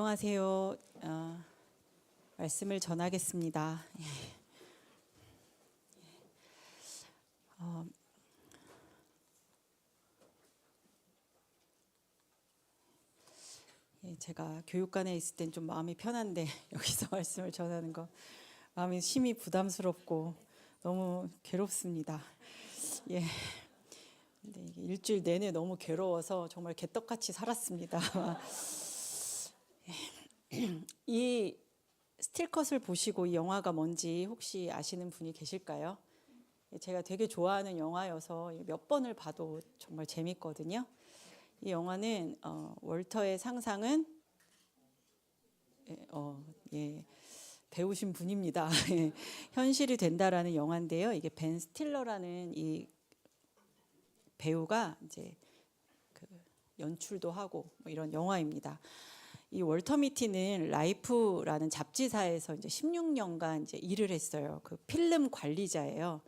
안녕하세요. 말씀을 전하겠습니다. 제가 교육관에 있을 땐 좀 마음이 편한데 여기서 말씀을 전하는 거 마음이 심히 부담스럽고 너무 괴롭습니다. 예. 근데 이게 일주일 내내 너무 괴로워서 정말 개떡같이 살았습니다. 이 스틸컷을 보시고 이 영화가 뭔지 혹시 아시는 분이 계실까요? 제가 되게 좋아하는 영화여서 몇 번을 봐도 정말 재밌거든요. 이 영화는 월터의 상상은 배우신 분입니다. 현실이 된다라는 영화인데요. 이게 벤 스틸러라는 이 배우가 이제 그 연출도 하고 뭐 이런 영화입니다. 이 월터 미티는 라이프라는 잡지사에서 이제 16년간 이제 일을 했어요. 그 필름 관리자예요.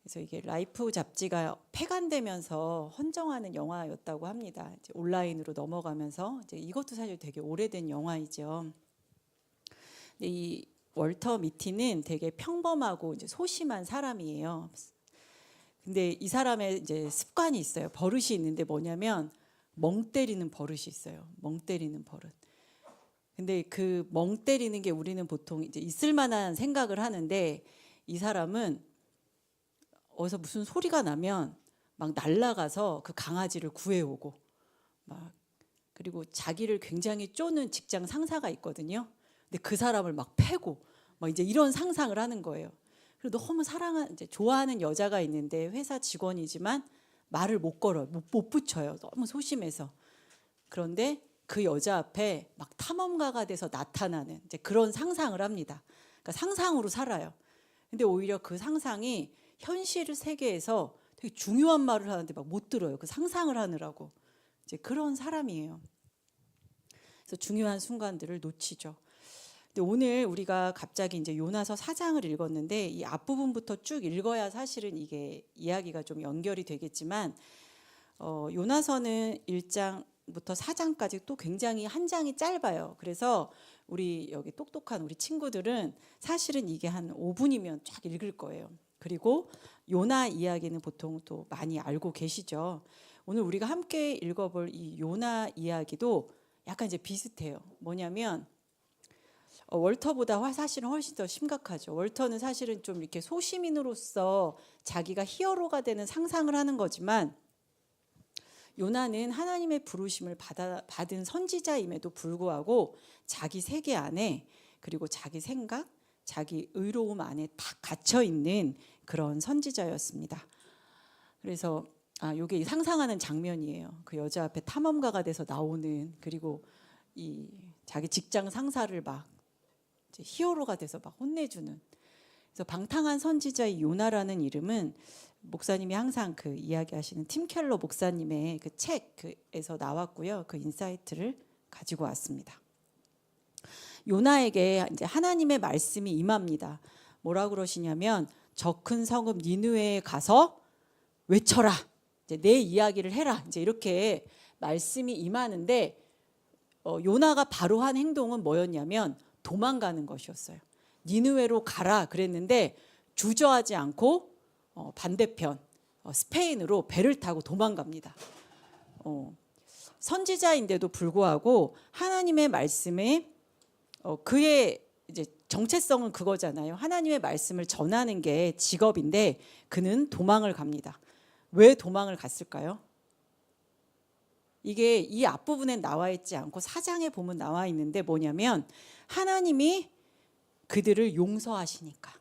그래서 이게 라이프 잡지가 폐간되면서 헌정하는 영화였다고 합니다. 이제 온라인으로 넘어가면서 이제 이것도 사실 되게 오래된 영화이죠. 근데 이 월터 미티는 되게 평범하고 이제 소심한 사람이에요. 근데 이 사람의 이제 습관이 있어요. 버릇이 있는데 뭐냐면 멍 때리는 버릇이 있어요. 멍 때리는 버릇. 근데 그 멍 때리는 게 우리는 보통 이제 있을 만한 생각을 하는데 이 사람은 어디서 무슨 소리가 나면 막 날아가서 그 강아지를 구해오고 막 그리고 자기를 굉장히 쪼는 직장 상사가 있거든요. 근데 그 사람을 막 패고 막 이제 이런 상상을 하는 거예요. 그리고 너무 이제 좋아하는 여자가 있는데 회사 직원이지만 말을 못 걸어요. 못 붙여요. 너무 소심해서. 그런데 그 여자 앞에 막 탐험가가 돼서 나타나는 이제 그런 상상을 합니다. 그러니까 상상으로 살아요. 근데 오히려 그 상상이 현실 세계에서 되게 중요한 말을 하는데 막 못 들어요. 그 상상을 하느라고. 이제 그런 사람이에요. 그래서 중요한 순간들을 놓치죠. 근데 오늘 우리가 갑자기 이제 요나서 4장을 읽었는데 이 앞부분부터 쭉 읽어야 사실은 이게 이야기가 좀 연결이 되겠지만 요나서는 1장부터 4장까지 또 굉장히 한 장이 짧아요. 그래서 우리 여기 똑똑한 우리 친구들은 사실은 이게 한 5분이면 쫙 읽을 거예요. 그리고 요나 이야기는 보통 또 많이 알고 계시죠. 오늘 우리가 함께 읽어볼 이 요나 이야기도 약간 이제 비슷해요. 뭐냐면 월터보다 사실은 훨씬 더 심각하죠. 월터는 사실은 좀 이렇게 소시민으로서 자기가 히어로가 되는 상상을 하는 거지만 요나는 하나님의 부르심을 받은 선지자임에도 불구하고 자기 세계 안에 그리고 자기 생각, 자기 의로움 안에 딱 갇혀 있는 그런 선지자였습니다. 그래서 이게 상상하는 장면이에요. 그 여자 앞에 탐험가가 돼서 나오는 그리고 이 자기 직장 상사를 막 이제 히어로가 돼서 막 혼내주는. 그래서 방탕한 선지자의 요나라는 이름은 목사님이 항상 그 이야기하시는 팀 켈러 목사님의 그 책에서 나왔고요. 그 인사이트를 가지고 왔습니다. 요나에게 이제 하나님의 말씀이 임합니다. 뭐라 그러시냐면 저 큰 성읍 니느웨에 가서 외쳐라. 이제 내 이야기를 해라. 이제 이렇게 말씀이 임하는데 요나가 바로 한 행동은 뭐였냐면 도망가는 것이었어요. 니느웨로 가라 그랬는데 주저하지 않고 반대편 스페인으로 배를 타고 도망갑니다. 선지자인데도 불구하고 하나님의 말씀에 그의 이제 정체성은 그거잖아요. 하나님의 말씀을 전하는 게 직업인데 그는 도망을 갑니다. 왜 도망을 갔을까요? 이게 이 앞부분에 나와 있지 않고 4장에 보면 나와 있는데 뭐냐면 하나님이 그들을 용서하시니까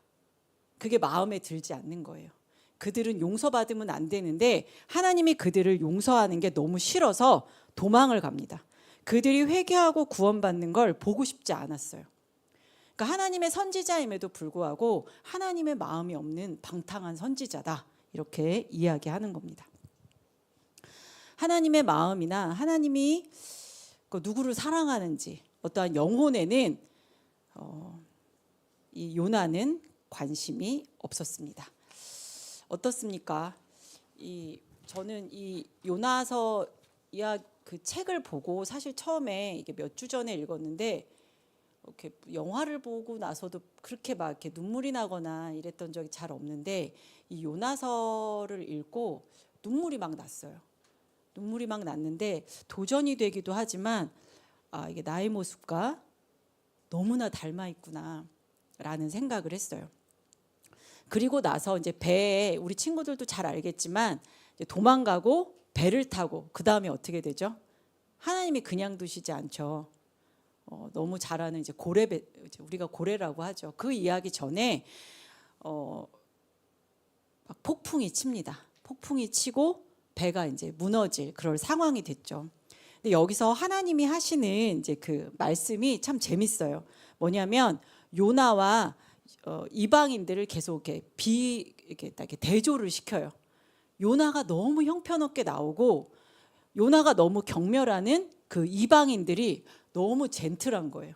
그게 마음에 들지 않는 거예요. 그들은 용서받으면 안 되는데 하나님이 그들을 용서하는 게 너무 싫어서 도망을 갑니다. 그들이 회개하고 구원받는 걸 보고 싶지 않았어요. 그러니까 하나님의 선지자임에도 불구하고 하나님의 마음이 없는 방탕한 선지자다. 이렇게 이야기하는 겁니다. 하나님의 마음이나 하나님이 누구를 사랑하는지 어떠한 영혼에는 이 요나는 관심이 없었습니다. 어떻습니까? 저는 이 요나서 그 책을 보고 사실 처음에 이게 몇 주 전에 읽었는데 이렇게 영화를 보고 나서도 그렇게 막 이렇게 눈물이 나거나 이랬던 적이 잘 없는데 이 요나서를 읽고 눈물이 막 났어요. 눈물이 막 났는데 도전이 되기도 하지만 이게 나의 모습과 너무나 닮아 있구나라는 생각을 했어요. 그리고 나서 이제 배에 우리 친구들도 잘 알겠지만 이제 도망가고 배를 타고 그 다음에 어떻게 되죠? 하나님이 그냥 두시지 않죠. 너무 잘 아는 이제 고래배, 우리가 고래라고 하죠. 그 이야기 전에 막 폭풍이 칩니다. 폭풍이 치고 배가 이제 무너질 그럴 상황이 됐죠. 근데 여기서 하나님이 하시는 이제 그 말씀이 참 재밌어요. 뭐냐면 요나와 이방인들을 계속 이렇게 대조를 시켜요. 요나가 너무 형편없게 나오고 요나가 너무 경멸하는 그 이방인들이 너무 젠틀한 거예요.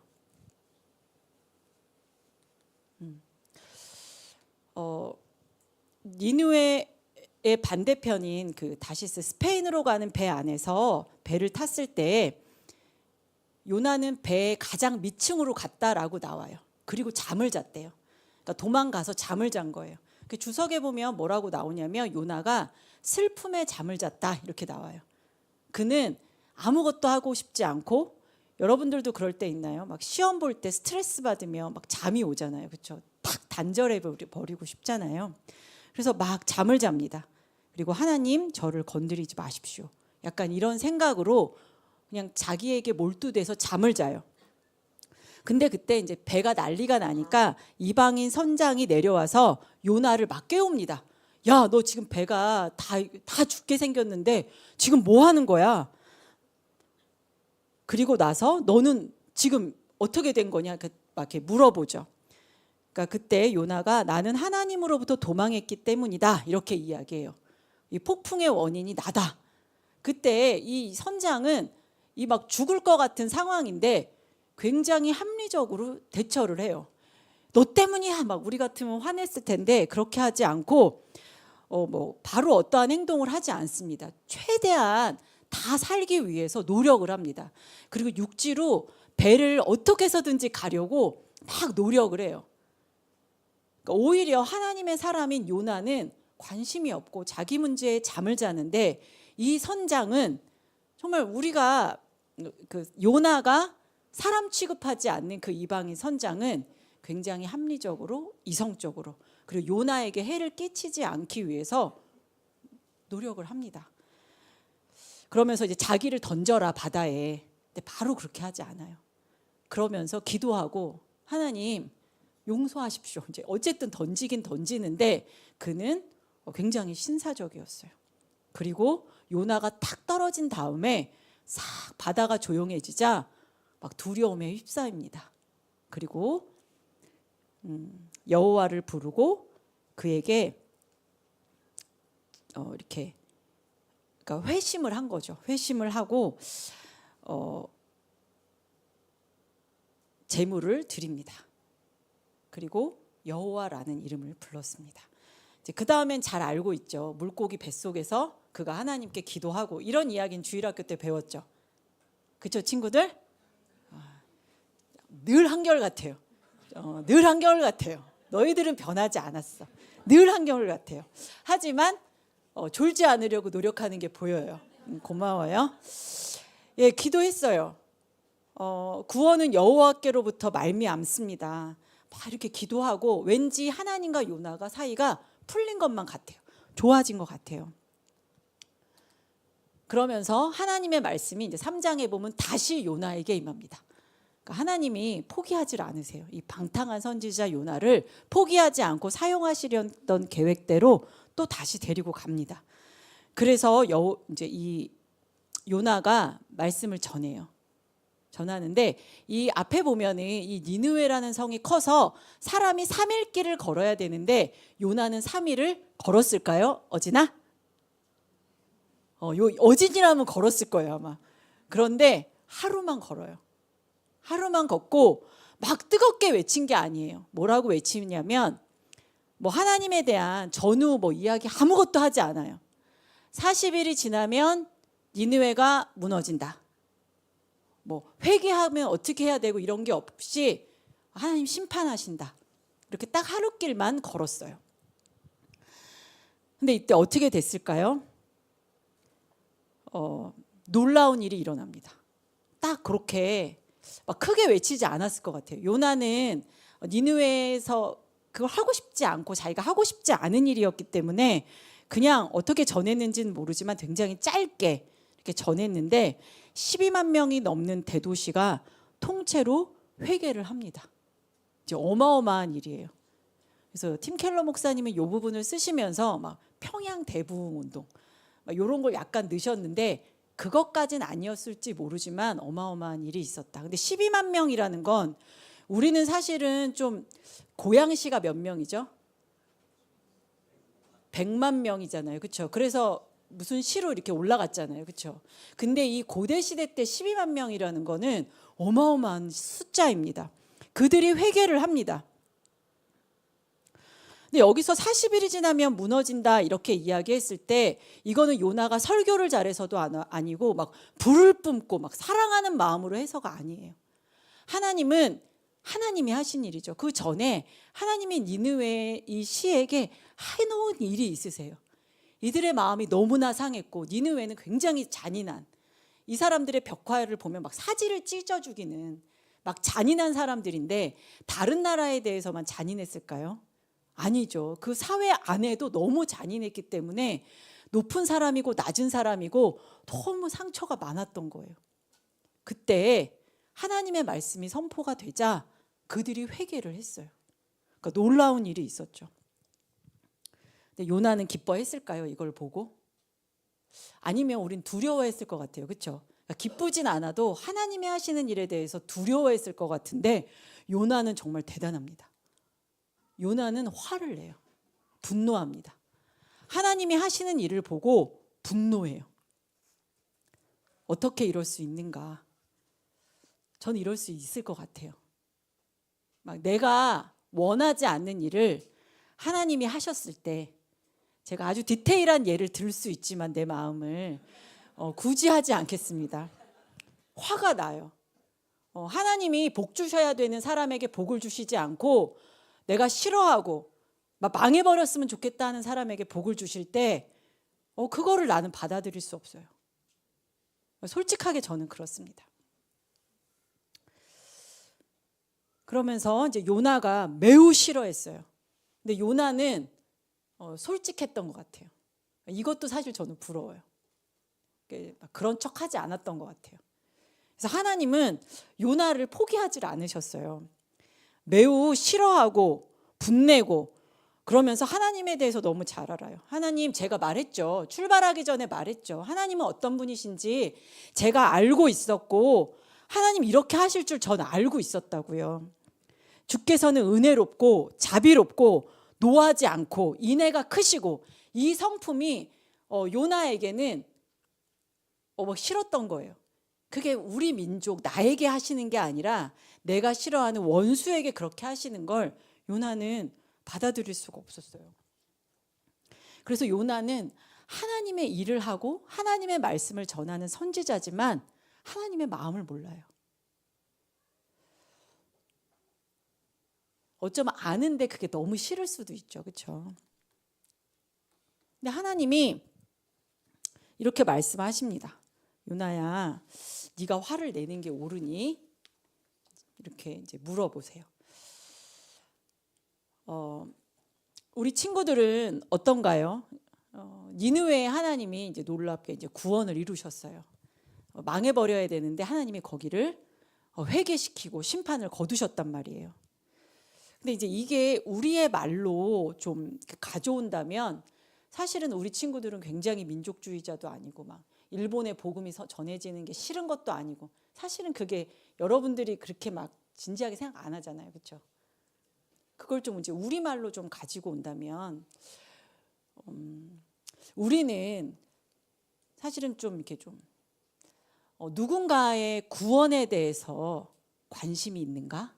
니느웨의 반대편인 그 다시스 스페인으로 가는 배 안에서 배를 탔을 때 요나는 배의 가장 밑층으로 갔다라고 나와요. 그리고 잠을 잤대요. 그러니까 도망가서 잠을 잔 거예요. 그 주석에 보면 뭐라고 나오냐면 요나가 슬픔에 잠을 잤다 이렇게 나와요. 그는 아무것도 하고 싶지 않고 여러분들도 그럴 때 있나요? 막 시험 볼 때 스트레스 받으면 막 잠이 오잖아요. 그렇죠? 탁 단절해 버리고 싶잖아요. 그래서 막 잠을 잡니다. 그리고 하나님 저를 건드리지 마십시오. 약간 이런 생각으로 그냥 자기에게 몰두돼서 잠을 자요. 근데 그때 이제 배가 난리가 나니까 이방인 선장이 내려와서 요나를 막 깨웁니다. 야, 너 지금 배가 다 죽게 생겼는데 지금 뭐 하는 거야? 그리고 나서 너는 지금 어떻게 된 거냐? 막 이렇게 물어보죠. 그러니까 그때 요나가 나는 하나님으로부터 도망했기 때문이다 이렇게 이야기해요. 이 폭풍의 원인이 나다. 그때 이 선장은 이 막 죽을 것 같은 상황인데 굉장히 합리적으로 대처를 해요. 너 때문이야 막 우리 같으면 화냈을 텐데 그렇게 하지 않고 바로 어떠한 행동을 하지 않습니다. 최대한 다 살기 위해서 노력을 합니다. 그리고 육지로 배를 어떻게 해서든지 가려고 막 노력을 해요. 그러니까 오히려 하나님의 사람인 요나는 관심이 없고 자기 문제에 잠을 자는데 이 선장은 정말 우리가 그 요나가 사람 취급하지 않는 그 이방인 선장은 굉장히 합리적으로 이성적으로 그리고 요나에게 해를 끼치지 않기 위해서 노력을 합니다. 그러면서 이제 자기를 던져라 바다에. 근데 바로 그렇게 하지 않아요. 그러면서 기도하고 하나님 용서하십시오. 이제 어쨌든 던지긴 던지는데 그는 굉장히 신사적이었어요. 그리고 요나가 탁 떨어진 다음에 싹 바다가 조용해지자 막 두려움에 휩싸입니다. 그리고 여호와를 부르고 그에게 이렇게 그러니까 회심을 한 거죠. 회심을 하고 제물을 드립니다. 그리고 여호와라는 이름을 불렀습니다. 그 다음엔 잘 알고 있죠. 물고기 뱃속에서 그가 하나님께 기도하고 이런 이야기는 주일학교 때 배웠죠. 그렇죠, 친구들? 늘 한결같아요. 늘 한결같아요. 너희들은 변하지 않았어. 늘 한결같아요. 하지만 졸지 않으려고 노력하는 게 보여요. 고마워요. 예, 기도했어요. 구원은 여호와께로부터 말미암습니다. 막 이렇게 기도하고 왠지 하나님과 요나가 사이가 풀린 것만 같아요. 좋아진 것 같아요. 그러면서 하나님의 말씀이 이제 3장에 보면 다시 요나에게 임합니다. 그러니까 하나님이 포기하지 않으세요. 이 방탕한 선지자 요나를 포기하지 않고 사용하시려던 계획대로 또 다시 데리고 갑니다. 그래서 이제 이 요나가 말씀을 전해요. 전하는데 이 앞에 보면은 이 니느웨라는 성이 커서 사람이 3일 길을 걸어야 되는데 요나는 3일을 걸었을까요? 어지나? 어진이라면 걸었을 거예요 아마. 그런데 하루만 걸어요. 하루만 걷고 막 뜨겁게 외친 게 아니에요. 뭐라고 외치냐면 하나님에 대한 전후 이야기 아무것도 하지 않아요. 40일이 지나면 니느웨가 무너진다. 뭐 회개하면 어떻게 해야 되고 이런 게 없이 하나님 심판하신다. 이렇게 딱 하루길만 걸었어요. 근데 이때 어떻게 됐을까요? 놀라운 일이 일어납니다. 딱 그렇게 막 크게 외치지 않았을 것 같아요. 요나는 니느웨에서 그걸 하고 싶지 않고 자기가 하고 싶지 않은 일이었기 때문에 그냥 어떻게 전했는지는 모르지만 굉장히 짧게 이렇게 전했는데 12만 명이 넘는 대도시가 통째로 회개를 합니다. 이제 어마어마한 일이에요. 그래서 팀 켈러 목사님은 이 부분을 쓰시면서 막 평양 대부흥 운동 막 이런 걸 약간 넣으셨는데 그것까지는 아니었을지 모르지만 어마어마한 일이 있었다. 근데 12만 명이라는 건 우리는 사실은 좀 고양시가 몇 명이죠? 100만 명이잖아요. 그렇죠? 그래서 무슨 시로 이렇게 올라갔잖아요. 그렇죠? 근데 이 고대 시대 때 12만 명이라는 거는 어마어마한 숫자입니다. 그들이 회개를 합니다. 근데 여기서 40일이 지나면 무너진다 이렇게 이야기했을 때 이거는 요나가 설교를 잘해서도 아니고 막 불을 뿜고 막 사랑하는 마음으로 해서가 아니에요. 하나님은 하나님이 하신 일이죠. 그 전에 하나님이 니느웨 이 시에게 해놓은 일이 있으세요. 이들의 마음이 너무나 상했고 니느웨는 굉장히 잔인한 이 사람들의 벽화를 보면 막 사지를 찢어 죽이는 막 잔인한 사람들인데 다른 나라에 대해서만 잔인했을까요? 아니죠. 그 사회 안에도 너무 잔인했기 때문에 높은 사람이고 낮은 사람이고 너무 상처가 많았던 거예요. 그때 하나님의 말씀이 선포가 되자 그들이 회개를 했어요. 그러니까 놀라운 일이 있었죠. 근데 요나는 기뻐했을까요? 이걸 보고? 아니면 우린 두려워했을 것 같아요. 그렇죠? 그러니까 기쁘진 않아도 하나님이 하시는 일에 대해서 두려워했을 것 같은데 요나는 정말 대단합니다. 요나는 화를 내요. 분노합니다. 하나님이 하시는 일을 보고 분노해요. 어떻게 이럴 수 있는가? 저는 이럴 수 있을 것 같아요. 막 내가 원하지 않는 일을 하나님이 하셨을 때 제가 아주 디테일한 예를 들 수 있지만 내 마음을 굳이 하지 않겠습니다. 화가 나요. 하나님이 복 주셔야 되는 사람에게 복을 주시지 않고 내가 싫어하고 막 망해버렸으면 좋겠다 하는 사람에게 복을 주실 때 그거를 나는 받아들일 수 없어요. 솔직하게 저는 그렇습니다. 그러면서 이제 요나가 매우 싫어했어요. 근데 요나는 솔직했던 것 같아요. 이것도 사실 저는 부러워요. 그런 척하지 않았던 것 같아요. 그래서 하나님은 요나를 포기하지 않으셨어요. 매우 싫어하고 분내고 그러면서 하나님에 대해서 너무 잘 알아요. 하나님 제가 말했죠. 출발하기 전에 말했죠. 하나님은 어떤 분이신지 제가 알고 있었고 하나님 이렇게 하실 줄 저는 알고 있었다고요. 주께서는 은혜롭고 자비롭고 노하지 않고 인애가 크시고 이 성품이 요나에게는 싫었던 거예요. 그게 우리 민족 나에게 하시는 게 아니라 내가 싫어하는 원수에게 그렇게 하시는 걸 요나는 받아들일 수가 없었어요. 그래서 요나는 하나님의 일을 하고 하나님의 말씀을 전하는 선지자지만 하나님의 마음을 몰라요. 어쩌면 아는데 그게 너무 싫을 수도 있죠. 그렇죠? 근데 하나님이 이렇게 말씀하십니다. 요나야, 네가 화를 내는 게 옳으니? 이렇게 이제 물어보세요. 우리 친구들은 어떤가요? 니느웨의 하나님이 이제 놀랍게 이제 구원을 이루셨어요. 망해버려야 되는데 하나님이 거기를 회개시키고 심판을 거두셨단 말이에요. 근데 이제 이게 우리의 말로 좀 가져온다면 사실은 우리 친구들은 굉장히 민족주의자도 아니고 막 일본의 복음이 전해지는 게 싫은 것도 아니고 사실은 그게 여러분들이 그렇게 막 진지하게 생각 안 하잖아요. 그렇죠? 그걸 좀 이제 우리말로 좀 가지고 온다면 우리는 사실은 좀 이렇게 좀 누군가의 구원에 대해서 관심이 있는가?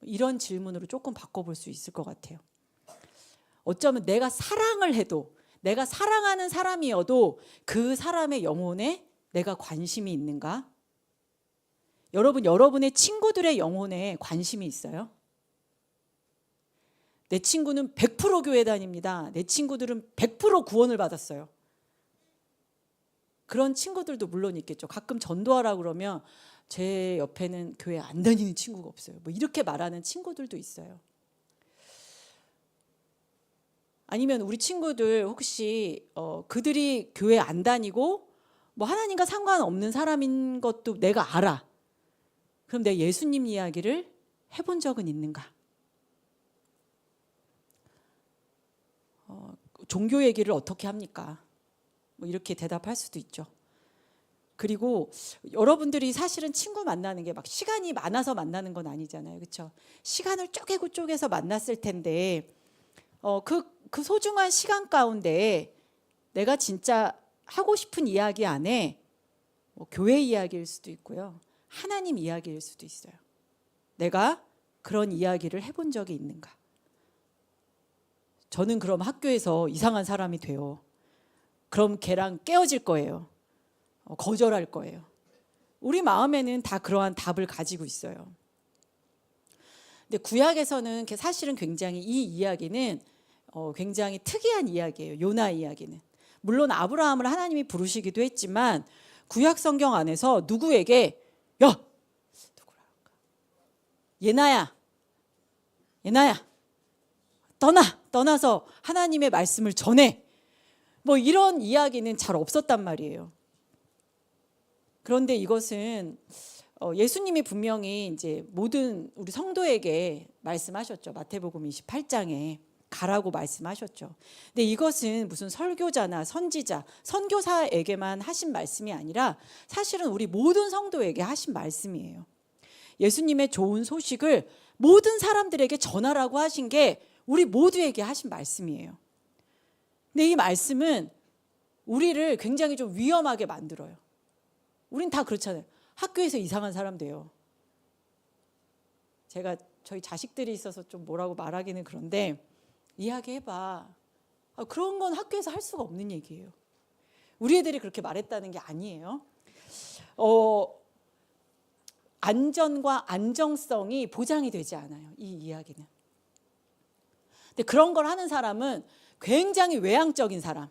이런 질문으로 조금 바꿔볼 수 있을 것 같아요. 어쩌면 내가 사랑을 해도 내가 사랑하는 사람이어도 그 사람의 영혼에 내가 관심이 있는가? 여러분, 여러분의 친구들의 영혼에 관심이 있어요? 내 친구는 100% 교회 다닙니다. 내 친구들은 100% 구원을 받았어요. 그런 친구들도 물론 있겠죠. 가끔 전도하라 그러면 제 옆에는 교회 안 다니는 친구가 없어요. 뭐 이렇게 말하는 친구들도 있어요. 아니면 우리 친구들 혹시 그들이 교회 안 다니고 뭐 하나님과 상관없는 사람인 것도 내가 알아. 그럼 내가 예수님 이야기를 해본 적은 있는가? 종교 얘기를 어떻게 합니까? 뭐 이렇게 대답할 수도 있죠. 그리고 여러분들이 사실은 친구 만나는 게 막 시간이 많아서 만나는 건 아니잖아요. 그렇죠? 시간을 쪼개고 쪼개서 만났을 텐데 그 소중한 시간 가운데 내가 진짜 하고 싶은 이야기 안에 뭐 교회 이야기일 수도 있고요. 하나님 이야기일 수도 있어요. 내가 그런 이야기를 해본 적이 있는가? 저는 그럼 학교에서 이상한 사람이 돼요. 그럼 걔랑 깨어질 거예요. 거절할 거예요. 우리 마음에는 다 그러한 답을 가지고 있어요. 근데 구약에서는 사실은 굉장히 이 이야기는 굉장히 특이한 이야기예요. 요나 이야기는. 물론 아브라함을 하나님이 부르시기도 했지만 구약 성경 안에서 누구에게 예나야 떠나서 하나님의 말씀을 전해. 뭐 이런 이야기는 잘 없었단 말이에요. 그런데 이것은 예수님이 분명히 이제 모든 우리 성도에게 말씀하셨죠. 마태복음 28장에 가라고 말씀하셨죠. 근데 이것은 무슨 설교자나 선지자, 선교사에게만 하신 말씀이 아니라 사실은 우리 모든 성도에게 하신 말씀이에요. 예수님의 좋은 소식을 모든 사람들에게 전하라고 하신 게 우리 모두에게 하신 말씀이에요. 근데 이 말씀은 우리를 굉장히 좀 위험하게 만들어요. 우린 다 그렇잖아요. 학교에서 이상한 사람 돼요. 제가 저희 자식들이 있어서 좀 뭐라고 말하기는 그런데 이야기해봐. 그런 건 학교에서 할 수가 없는 얘기예요. 우리 애들이 그렇게 말했다는 게 아니에요. 안전과 안정성이 보장이 되지 않아요. 이 이야기는. 근데 그런 걸 하는 사람은 굉장히 외향적인 사람,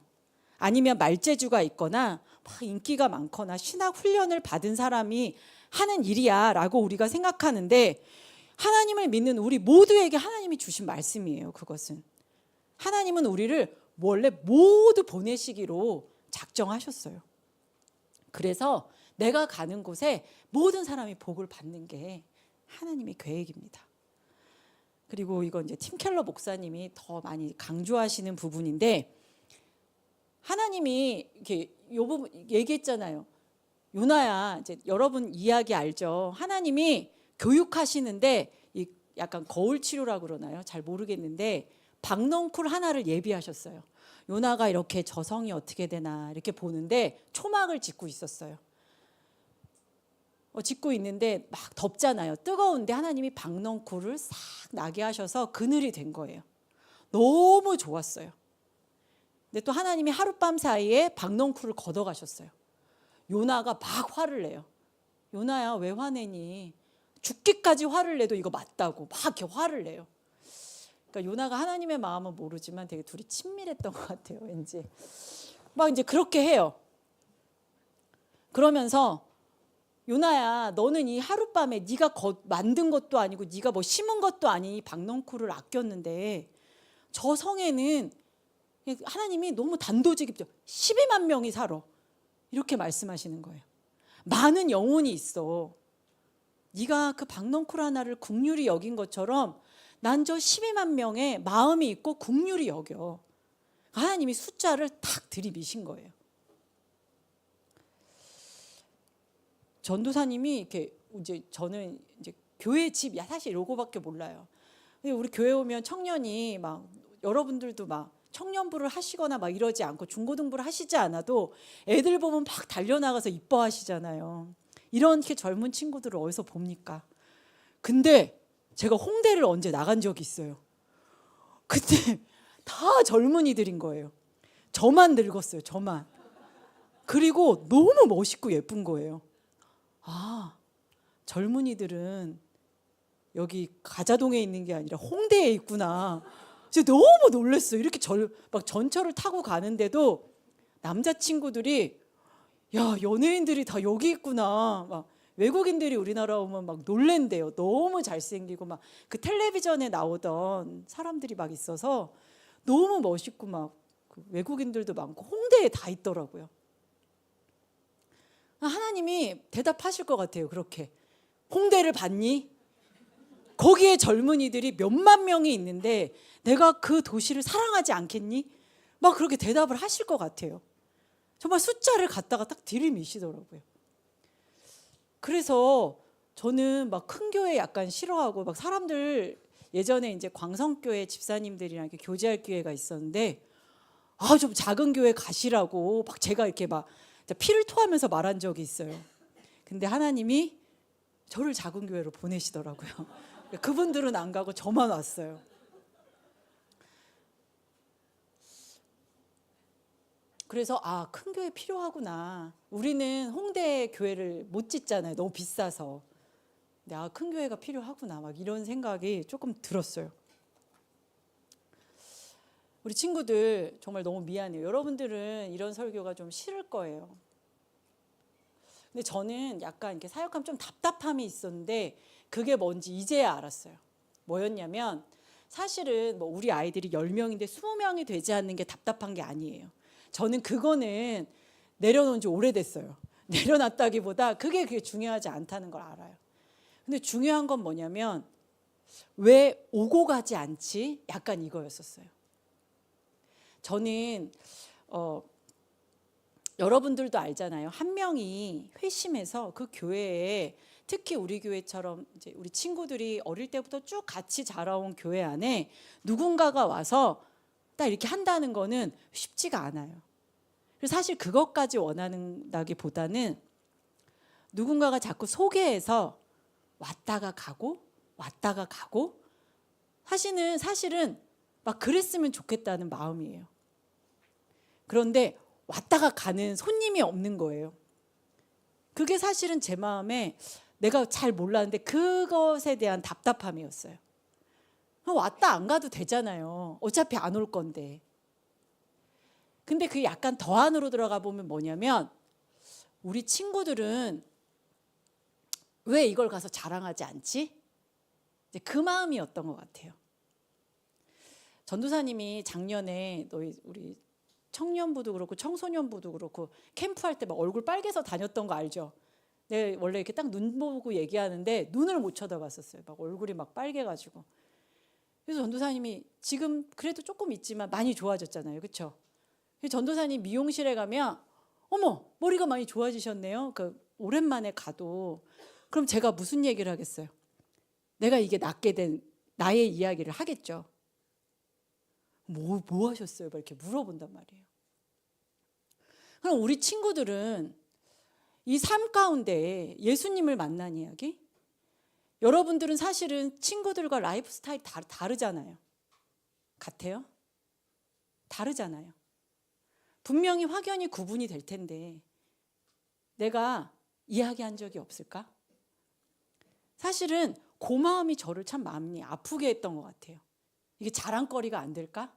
아니면 말재주가 있거나 막 인기가 많거나 신학 훈련을 받은 사람이 하는 일이야 라고 우리가 생각하는데, 하나님을 믿는 우리 모두에게 하나님이 주신 말씀이에요. 그것은 하나님은 우리를 원래 모두 보내시기로 작정하셨어요. 그래서 내가 가는 곳에 모든 사람이 복을 받는 게 하나님의 계획입니다. 그리고 이건 이제 팀 켈러 목사님이 더 많이 강조하시는 부분인데, 하나님이 이렇게 요 부분 얘기했잖아요. 요나야, 이제 여러분 이야기 알죠? 하나님이 교육하시는데 약간 거울 치료라고 그러나요? 잘 모르겠는데 박넝쿨 하나를 예비하셨어요. 요나가 이렇게 저성이 어떻게 되나 이렇게 보는데 초막을 짓고 있었어요. 짓고 있는데 막 덥잖아요. 뜨거운데 하나님이 박넝쿨을 싹 나게 하셔서 그늘이 된 거예요. 너무 좋았어요. 근데 또 하나님이 하룻밤 사이에 박넝쿨을 걷어가셨어요. 요나가 막 화를 내요. 요나야, 왜 화내니? 죽기까지 화를 내도 이거 맞다고 막 이렇게 화를 내요. 그러니까 요나가 하나님의 마음은 모르지만 되게 둘이 친밀했던 것 같아요. 왠지 막 이제 그렇게 해요. 그러면서 요나야, 너는 이 하룻밤에 네가 만든 것도 아니고 네가 뭐 심은 것도 아닌 박넝쿨을 아꼈는데 저 성에는 하나님이 너무 단도직입적 12만 명이 살아. 이렇게 말씀하시는 거예요. 많은 영혼이 있어. 네가 그 박넝쿨 하나를 긍휼히 여긴 것처럼 난 저 12만 명의 마음이 있고 긍휼히 여겨. 하나님이 숫자를 탁 들이미신 거예요. 전도사님이 이렇게 이제 저는 이제 교회 집 사실 요거밖에 몰라요. 우리 교회 오면 청년이 막 여러분들도 막 청년부를 하시거나 막 이러지 않고 중고등부를 하시지 않아도 애들 보면 막 달려나가서 이뻐하시잖아요. 이렇게 젊은 친구들을 어디서 봅니까? 근데 제가 홍대를 언제 나간 적이 있어요. 그때 다 젊은이들인 거예요. 저만 늙었어요. 저만. 그리고 너무 멋있고 예쁜 거예요. 아, 젊은이들은 여기 가자동에 있는 게 아니라 홍대에 있구나. 진짜 너무 놀랐어요. 이렇게 막 전철을 타고 가는데도 남자친구들이 야, 연예인들이 다 여기 있구나. 막 외국인들이 우리나라 오면 막 놀랜대요. 너무 잘생기고 막 그 텔레비전에 나오던 사람들이 막 있어서 너무 멋있고 막 그 외국인들도 많고 홍대에 다 있더라고요. 하나님이 대답하실 것 같아요. 그렇게. 홍대를 봤니? 거기에 젊은이들이 몇만 명이 있는데 내가 그 도시를 사랑하지 않겠니? 막 그렇게 대답을 하실 것 같아요. 정말 숫자를 갖다가 딱 들이미시더라고요. 그래서 저는 막 큰 교회 약간 싫어하고 막 사람들 예전에 이제 광성교회 집사님들이랑 이렇게 교제할 기회가 있었는데 좀 작은 교회 가시라고 막 제가 이렇게 막 피를 토하면서 말한 적이 있어요. 근데 하나님이 저를 작은 교회로 보내시더라고요. 그분들은 안 가고 저만 왔어요. 그래서 큰 교회 필요하구나. 우리는 홍대 교회를 못 짓잖아요. 너무 비싸서. 근데 큰 교회가 필요하구나. 막 이런 생각이 조금 들었어요. 우리 친구들 정말 너무 미안해요. 여러분들은 이런 설교가 좀 싫을 거예요. 근데 저는 약간 이렇게 사역하면 좀 답답함이 있었는데 그게 뭔지 이제야 알았어요. 뭐였냐면 사실은 뭐 우리 아이들이 10명인데 20명이 되지 않는 게 답답한 게 아니에요. 저는 그거는 내려놓은 지 오래됐어요. 내려놨다기보다 그게 중요하지 않다는 걸 알아요. 근데 중요한 건 뭐냐면 왜 오고 가지 않지? 약간 이거였었어요. 저는 여러분들도 알잖아요. 한 명이 회심해서 그 교회에 특히 우리 교회처럼 이제 우리 친구들이 어릴 때부터 쭉 같이 자라온 교회 안에 누군가가 와서 딱 이렇게 한다는 거는 쉽지가 않아요. 그래서 사실 그것까지 원한다기보다는 누군가가 자꾸 소개해서 왔다가 가고 사실은 막 그랬으면 좋겠다는 마음이에요. 그런데 왔다가 가는 손님이 없는 거예요. 그게 사실은 제 마음에 내가 잘 몰랐는데 그것에 대한 답답함이었어요. 왔다 안 가도 되잖아요. 어차피 안 올 건데. 근데 그게 약간 더 안으로 들어가 보면 뭐냐면 우리 친구들은 왜 이걸 가서 자랑하지 않지? 이제 그 마음이었던 것 같아요. 전도사님이 작년에 우리 청년부도 그렇고 청소년부도 그렇고 캠프할 때 막 얼굴 빨개서 다녔던 거 알죠? 내가 원래 이렇게 딱 눈 보고 얘기하는데 눈을 못 쳐다봤었어요. 막 얼굴이 막 빨개가지고. 그래서 전도사님이 지금 그래도 조금 있지만 많이 좋아졌잖아요. 그렇죠? 전도사님 미용실에 가면 어머 머리가 많이 좋아지셨네요. 오랜만에 가도 그럼 제가 무슨 얘기를 하겠어요? 내가 이게 낫게 된 나의 이야기를 하겠죠. 뭐 하셨어요? 막 이렇게 물어본단 말이에요. 그럼 우리 친구들은 이 삶 가운데 예수님을 만난 이야기? 여러분들은 사실은 친구들과 라이프 스타일이 다르잖아요. 같아요? 다르잖아요. 분명히 확연히 구분이 될 텐데 내가 이야기한 적이 없을까? 사실은 그 마음이 저를 참 마음이 아프게 했던 것 같아요. 이게 자랑거리가 안 될까?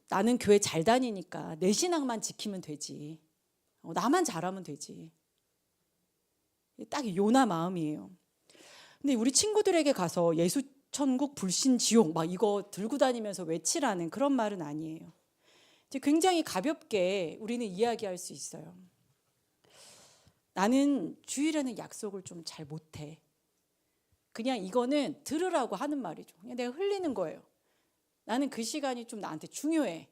나는 교회 잘 다니니까 내 신앙만 지키면 되지. 나만 잘하면 되지. 딱 요나 마음이에요. 근데 우리 친구들에게 가서 예수 천국 불신 지옥 막 이거 들고 다니면서 외치라는 그런 말은 아니에요. 이제 굉장히 가볍게 우리는 이야기할 수 있어요. 나는 주일에는 약속을 좀 잘 못해. 그냥 이거는 들으라고 하는 말이죠. 그냥 내가 흘리는 거예요. 나는 그 시간이 좀 나한테 중요해.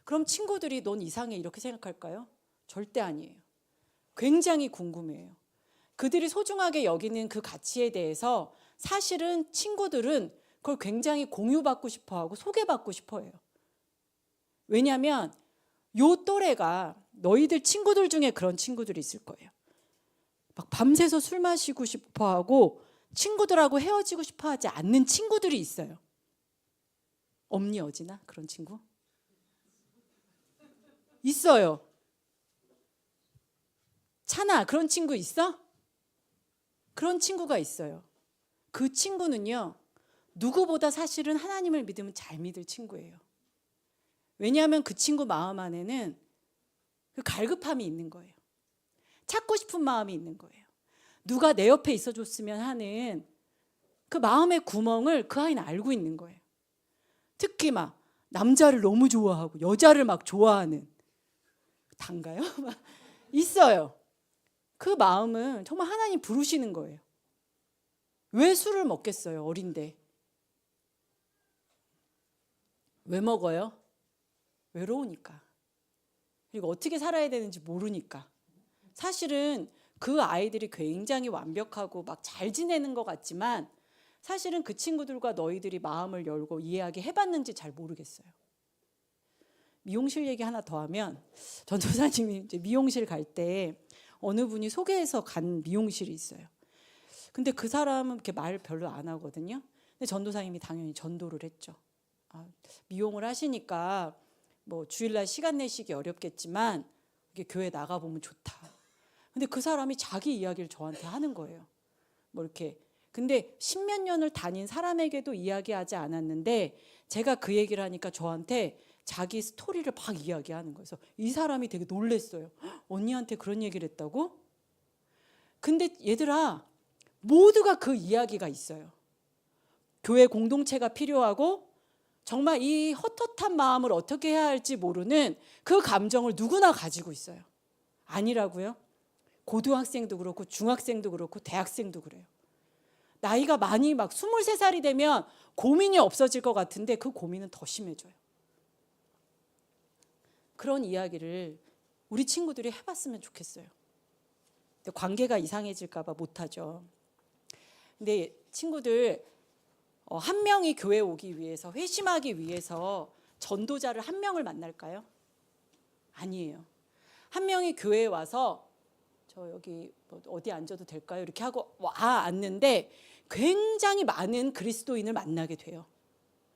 그럼 친구들이 넌 이상해 이렇게 생각할까요? 절대 아니에요. 굉장히 궁금해요. 그들이 소중하게 여기는 그 가치에 대해서 사실은 친구들은 그걸 굉장히 공유받고 싶어하고 소개받고 싶어해요. 왜냐하면 요 또래가 너희들 친구들 중에 그런 친구들이 있을 거예요. 막 밤새서 술 마시고 싶어하고 친구들하고 헤어지고 싶어 하지 않는 친구들이 있어요. 없니 어지나 그런 친구? 있어요. 찬아, 그런 친구 있어? 그런 친구가 있어요. 그 친구는요, 누구보다 사실은 하나님을 믿으면 잘 믿을 친구예요. 왜냐하면 그 친구 마음 안에는 그 갈급함이 있는 거예요. 찾고 싶은 마음이 있는 거예요. 누가 내 옆에 있어줬으면 하는 그 마음의 구멍을 그 아이는 알고 있는 거예요. 특히 막 남자를 너무 좋아하고 여자를 막 좋아하는, 단가요? 있어요. 그 마음은 정말 하나님 부르시는 거예요. 왜 술을 먹겠어요, 어린데? 왜 먹어요? 외로우니까. 그리고 어떻게 살아야 되는지 모르니까. 사실은 그 아이들이 굉장히 완벽하고 막 잘 지내는 것 같지만 사실은 그 친구들과 너희들이 마음을 열고 이야기 해봤는지 잘 모르겠어요. 미용실 얘기 하나 더 하면, 전도사님이 이제 미용실 갈 때 어느 분이 소개해서 간 미용실이 있어요. 근데 그 사람은 이렇게 말 별로 안 하거든요. 근데 전도사님이 당연히 전도를 했죠. 미용을 하시니까 뭐 주일날 시간 내시기 어렵겠지만 이게 교회 나가 보면 좋다. 근데 그 사람이 자기 이야기를 저한테 하는 거예요. 뭐 이렇게. 근데 십몇 년을 다닌 사람에게도 이야기하지 않았는데 제가 그 얘기를 하니까 저한테 자기 스토리를 막 이야기하는 거예요. 그래서 이 사람이 되게 놀랬어요. 언니한테 그런 얘기를 했다고? 근데 얘들아, 모두가 그 이야기가 있어요. 교회 공동체가 필요하고 정말 이 헛헛한 마음을 어떻게 해야 할지 모르는 그 감정을 누구나 가지고 있어요. 아니라고요? 고등학생도 그렇고 중학생도 그렇고 대학생도 그래요. 나이가 많이 막 23살이 되면 고민이 없어질 것 같은데 그 고민은 더 심해져요. 그런 이야기를 우리 친구들이 해봤으면 좋겠어요. 근데 관계가 이상해질까 봐 못하죠. 근데 친구들, 한 명이 교회 오기 위해서, 회심하기 위해서 전도자를 한 명을 만날까요? 아니에요. 한 명이 교회에 와서 저 여기 뭐 어디 앉아도 될까요? 이렇게 하고 와 앉는데 굉장히 많은 그리스도인을 만나게 돼요.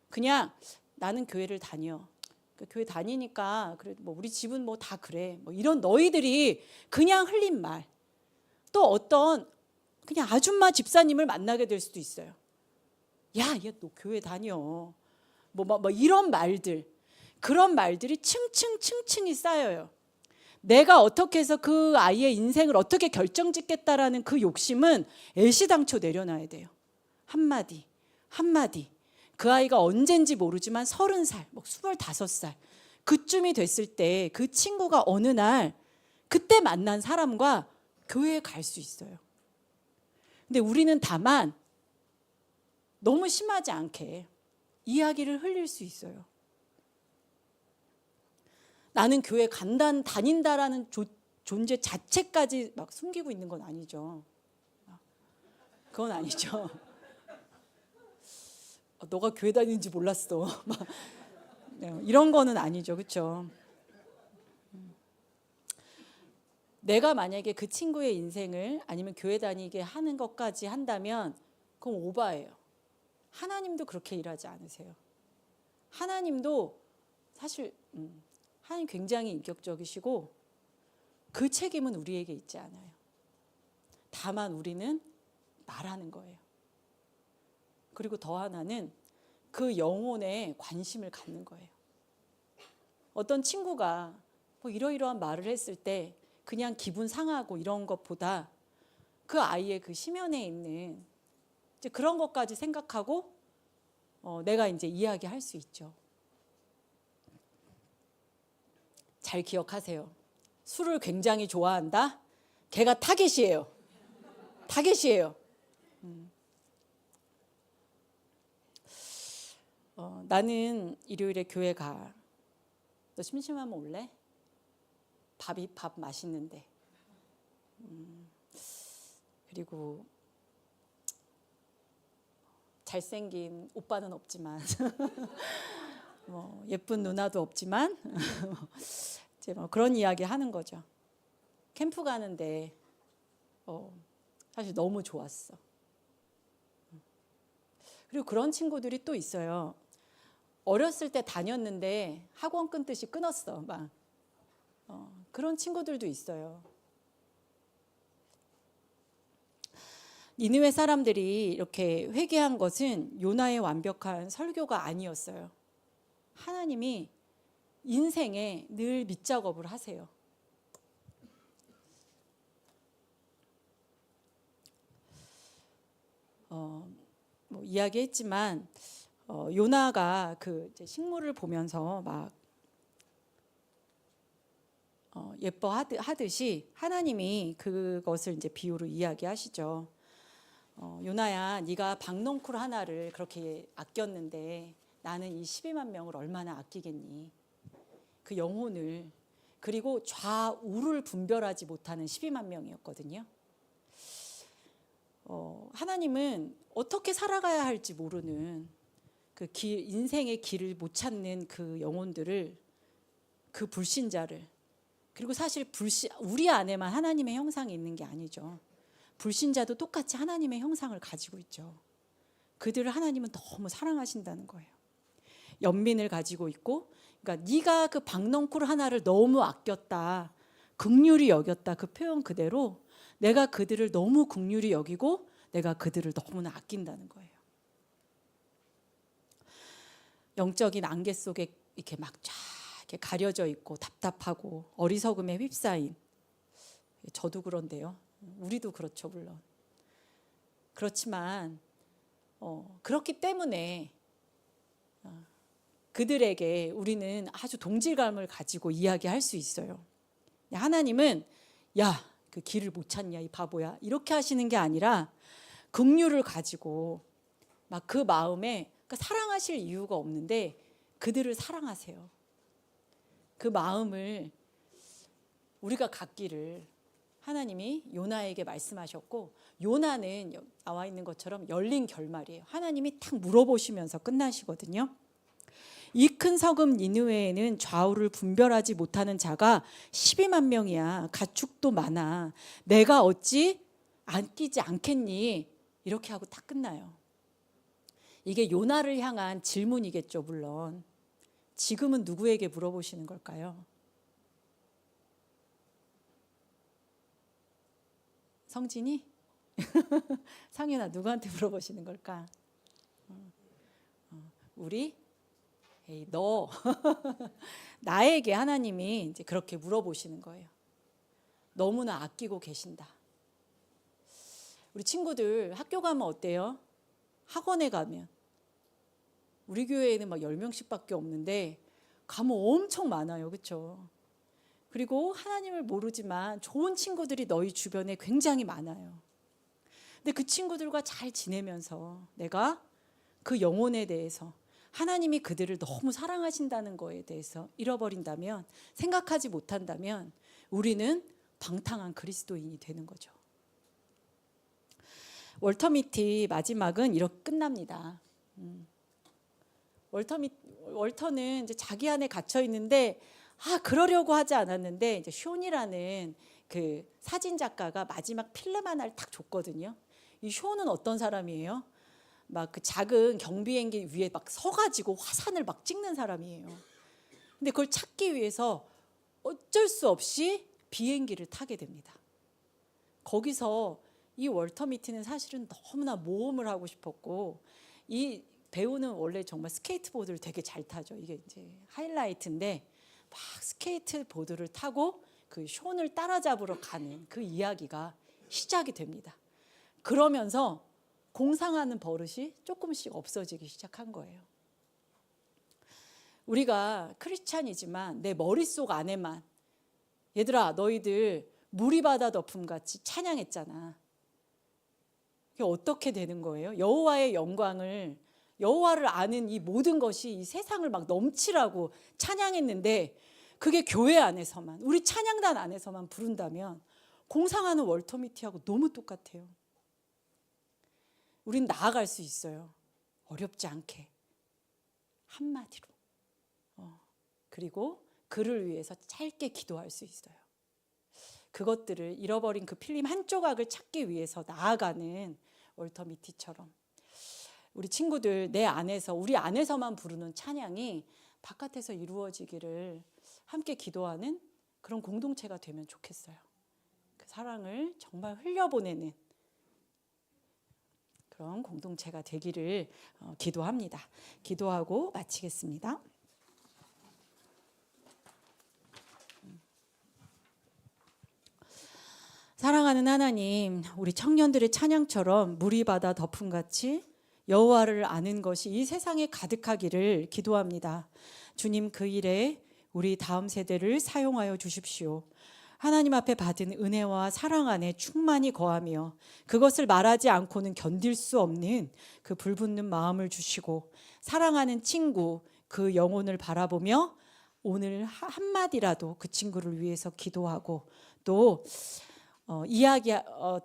그냥 나는 교회를 다녀. 교회 다니니까 그래도 뭐 우리 집은 뭐 다 그래. 뭐 이런 너희들이 그냥 흘린 말. 또 어떤 그냥 아줌마 집사님을 만나게 될 수도 있어요. 야, 너 교회 다녀. 뭐 이런 말들. 그런 말들이 층층층층이 쌓여요. 내가 어떻게 해서 그 아이의 인생을 어떻게 결정짓겠다라는 그 욕심은 애시당초 내려놔야 돼요. 한마디 한마디. 그 아이가 언젠지 모르지만 30살, 뭐 25살 그쯤이 됐을 때 그 친구가 어느 날 그때 만난 사람과 교회에 갈 수 있어요. 근데 우리는 다만 너무 심하지 않게 이야기를 흘릴 수 있어요. 나는 교회 다닌다라는 존재 자체까지 막 숨기고 있는 건 아니죠. 그건 아니죠. 너가 교회 다니는지 몰랐어. 이런 거는 아니죠. 그렇죠? 내가 만약에 그 친구의 인생을 아니면 교회 다니게 하는 것까지 한다면 그건 오바예요. 하나님도 그렇게 일하지 않으세요. 하나님도 사실 하나님 굉장히 인격적이시고 그 책임은 우리에게 있지 않아요. 다만 우리는 말하는 거예요. 그리고 더 하나는 그 영혼에 관심을 갖는 거예요. 어떤 친구가 뭐 이러이러한 말을 했을 때 그냥 기분 상하고 이런 것보다 그 아이의 그 심연에 있는 이제 그런 것까지 생각하고 내가 이제 이야기할 수 있죠. 잘 기억하세요. 술을 굉장히 좋아한다? 걔가 타겟이에요. 타겟이에요. 나는 일요일에 교회 가. 너 심심하면 올래? 밥 맛있는데. 그리고 잘생긴 오빠는 없지만 뭐 예쁜 누나도 없지만 이제 뭐 그런 이야기 하는 거죠. 캠프 가는데 사실 너무 좋았어. 그리고 그런 친구들이 또 있어요. 어렸을 때 다녔는데 학원 끊듯이 끊었어. 막 그런 친구들도 있어요. 니느웨 사람들이 이렇게 회개한 것은 요나의 완벽한 설교가 아니었어요. 하나님이 인생에 늘 밑작업을 하세요. 뭐 이야기했지만 요나가 그 식물을 보면서 막 예뻐하듯이 하나님이 그것을 이제 비유로 이야기하시죠. 요나야, 네가 박넝쿨 하나를 그렇게 아꼈는데 나는 이 12만 명을 얼마나 아끼겠니? 그 영혼을, 그리고 좌우를 분별하지 못하는 12만 명이었거든요. 하나님은 어떻게 살아가야 할지 모르는 그 인생의 길을 못 찾는 그 영혼들을, 그 불신자를, 그리고 사실 우리 안에만 하나님의 형상이 있는 게 아니죠. 불신자도 똑같이 하나님의 형상을 가지고 있죠. 그들을 하나님은 너무 사랑하신다는 거예요. 연민을 가지고 있고, 그러니까 네가 그 박넝쿨 하나를 너무 아꼈다, 긍휼히 여겼다, 그 표현 그대로 내가 그들을 너무 긍휼히 여기고 내가 그들을 너무나 아낀다는 거예요. 영적인 안개 속에 이렇게 막 쫙 이렇게 가려져 있고 답답하고 어리석음에 휩싸인, 저도 그런데요. 우리도 그렇죠, 물론. 그렇지만 그렇기 때문에 그들에게 우리는 아주 동질감을 가지고 이야기할 수 있어요. 하나님은 야, 그 길을 못 찾냐 이 바보야, 이렇게 하시는 게 아니라 긍휼을 가지고 막 그 마음에, 그러니까 사랑하실 이유가 없는데 그들을 사랑하세요. 그 마음을 우리가 갖기를 하나님이 요나에게 말씀하셨고, 요나는 나와 있는 것처럼 열린 결말이에요. 하나님이 탁 물어보시면서 끝나시거든요. 이 큰 성읍 니느웨에는 좌우를 분별하지 못하는 자가 12만 명이야. 가축도 많아. 내가 어찌 아끼지 않겠니? 이렇게 하고 딱 끝나요. 이게 요나를 향한 질문이겠죠, 물론. 지금은 누구에게 물어보시는 걸까요? 성진이? 상윤아, 누구한테 물어보시는 걸까? 우리? 에이, 너. 나에게 하나님이 이제 그렇게 물어보시는 거예요. 너무나 아끼고 계신다. 우리 친구들 학교 가면 어때요? 학원에 가면. 우리 교회에는 막 10명씩밖에 없는데 가면 엄청 많아요. 그렇죠? 그리고 하나님을 모르지만 좋은 친구들이 너희 주변에 굉장히 많아요. 근데 그 친구들과 잘 지내면서 내가 그 영혼에 대해서, 하나님이 그들을 너무 사랑하신다는 거에 대해서 잃어버린다면, 생각하지 못한다면 우리는 방탕한 그리스도인이 되는 거죠. 월터 미티 마지막은 이렇게 끝납니다. 월터는 이제 자기 안에 갇혀 있는데 그러려고 하지 않았는데 이제 쇼니라는 그 사진 작가가 마지막 필름 하나를 딱 줬거든요. 이 쇼는 어떤 사람이에요? 막 그 작은 경비행기 위에 막 서가지고 화산을 막 찍는 사람이에요. 근데 그걸 찾기 위해서 어쩔 수 없이 비행기를 타게 됩니다. 거기서 이 월터 미티는 사실은 너무나 모험을 하고 싶었고, 이 배우는 원래 정말 스케이트보드를 되게 잘 타죠. 이게 이제 하이라이트인데 막 스케이트보드를 타고 그 숀을 따라잡으러 가는 그 이야기가 시작이 됩니다. 그러면서 공상하는 버릇이 조금씩 없어지기 시작한 거예요. 우리가 크리스찬이지만 내 머릿속 안에만, 얘들아 너희들 무리바다 덮음같이 찬양했잖아. 그게 어떻게 되는 거예요? 여호와의 영광을, 여호와를 아는 이 모든 것이 이 세상을 막 넘치라고 찬양했는데, 그게 교회 안에서만, 우리 찬양단 안에서만 부른다면 공상하는 월터 미티하고 너무 똑같아요. 우린 나아갈 수 있어요. 어렵지 않게 한마디로. 그리고 그를 위해서 짧게 기도할 수 있어요. 그것들을, 잃어버린 그 필름 한 조각을 찾기 위해서 나아가는 월터 미티처럼 우리 친구들 내 안에서 우리 안에서만 부르는 찬양이 바깥에서 이루어지기를 함께 기도하는 그런 공동체가 되면 좋겠어요. 그 사랑을 정말 흘려보내는 그런 공동체가 되기를 기도합니다. 기도하고 마치겠습니다. 사랑하는 하나님, 우리 청년들의 찬양처럼 물이 바다 덮음같이 여호와를 아는 것이 이 세상에 가득하기를 기도합니다. 주님, 그 일에 우리 다음 세대를 사용하여 주십시오. 하나님 앞에 받은 은혜와 사랑 안에 충만히 거하며 그것을 말하지 않고는 견딜 수 없는 그 불붙는 마음을 주시고, 사랑하는 친구 그 영혼을 바라보며 오늘 한마디라도 그 친구를 위해서 기도하고, 또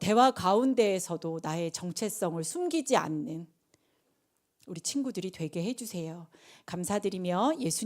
대화 가운데에서도 나의 정체성을 숨기지 않는 우리 친구들이 되게 해주세요. 감사드리며 예수님